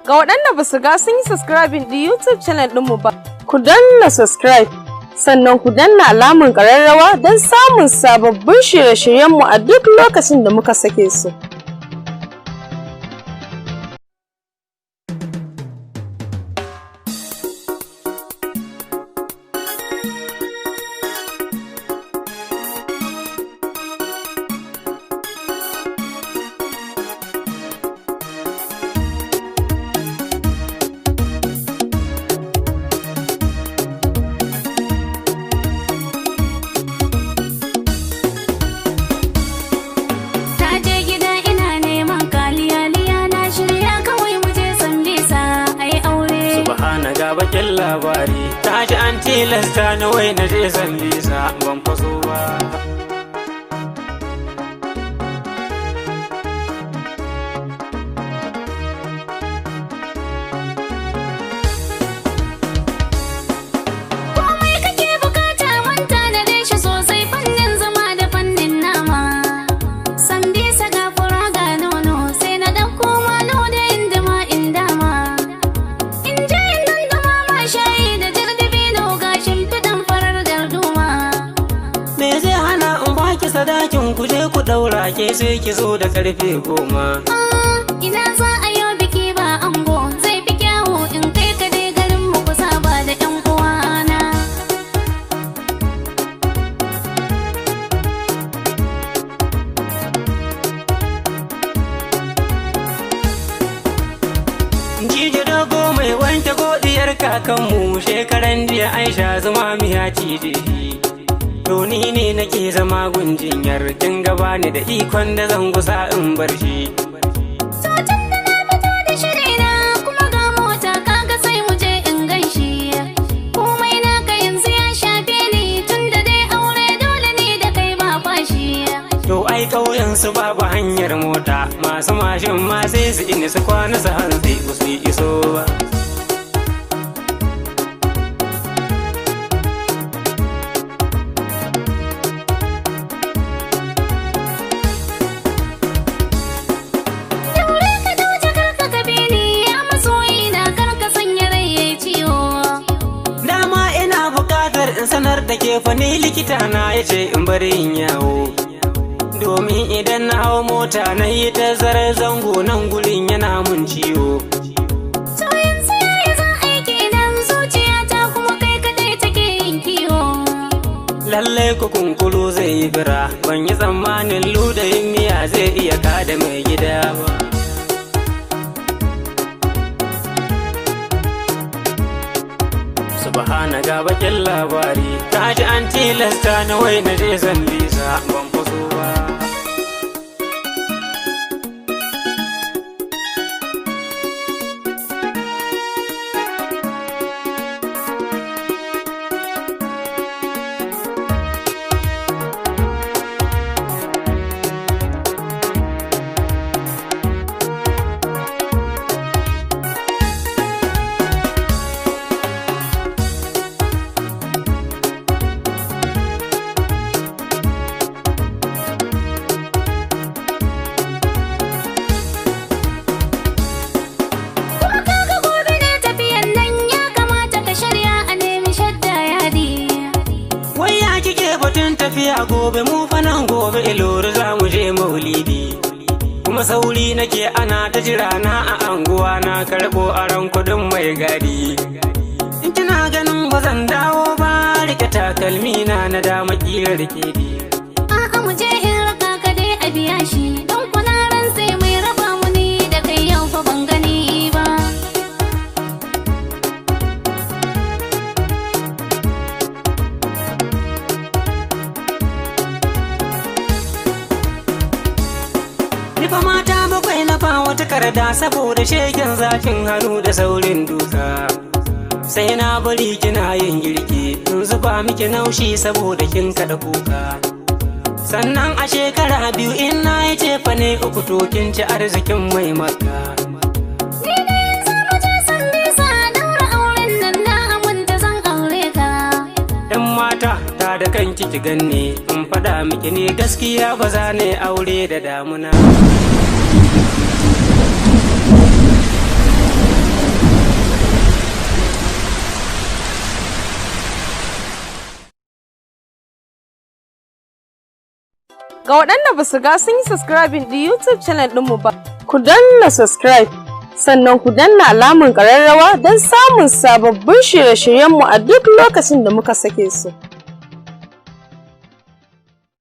Ga waɗanda ba su ga sun yi subscribing ɗin YouTube channel ɗinmu ba, ku danna subscribe, sannan ku danna alamar ƙararrawa don samun sababbin shirye-shiryenmu a duk lokacin da muka sake su. Bakin labari ta ji an tilasta na wai na je san lisa ban faso ba. Komai kake bukata manta na dai shi sosai fannin zama da fannin nama. San bisa ga fura ga nono sai na dauko malo da inda ma in dama. Shayi da jardabino ga shimfiɗan farar darduma. Me zai hana in baki sadakin ku je ku ɗaura ke sai ki zo da karfe 10. Ina za a yi biki ba ango zai fi kyawu in kai ka dai garin mu ku saba da ƴan uwana. Jiji dogo mai wanke godiyar kakanmu shekaran jiya Aisha zuma miya cije. To ni ne nake zama gunjinyar kin gaba ni da ikon da zan gusa in bar shi. To tun da na fito da shirina kuma ga mota kaga sai mu je in ganshi. Komai naka yanzu ya shafe ni tun da dai aure dole ne da kai ba fashi. To ai ƙauyen su babu hanyar mota masu mashin ma sai su ini su kwana su hantsi ba su iso ba. Sanar da ke fani likita na ya ce in bari in yawo, domin idan na hau mota na yi tazarar zango nan gurin yana mun ciwo. To yanzu yayi za aiki nan zuciyata kuma kai kadai take yin kiwo. Lallai ku kunkuru zai yi bira ban yi tsammanin ludayin miya zai iya kada mai gida ba. Subhana ga bakin labari ta ji an tilasta na wai na je san lisa ban faso ba. Tafiya gobe mu fanan gobe ilori za mu je maulidi, kuma sauri nake ana ta jira na a anguwa na karɓo aron kuɗin mai gadi. In kina ganin ba zan dawo ba rike takalmi na dama ƙirar kedi. A'a mu je in raka ka dai a biya shi don kuna ran sai mai raba mu ni da kai yau fa ban gani ba. Nifa mata bakwai na fa wata karda saboda shegen zafin hannu da saurin duka. Sai na bari kina yin girki in zuba miki naushi saboda kin kada kuka. Sannan a shekara 2 in na yi cefa ne 3 to kin ci arzikin mai maka. Ni ne yanzu mu je san bisa daura auren nan na aminta zan aure ka. Yan mata ta da kanki ki ganne in faɗa miki ne gaskiya ba za ne aure da damuna. Ga waɗanda ba su ga sun yi subscribing da YouTube channel ɗinmu ba, ku danna subscribe, sannan ku danna alamar ƙararrawa don samun sababbin shirye-shiryenmu a duk lokacin da muka sake su.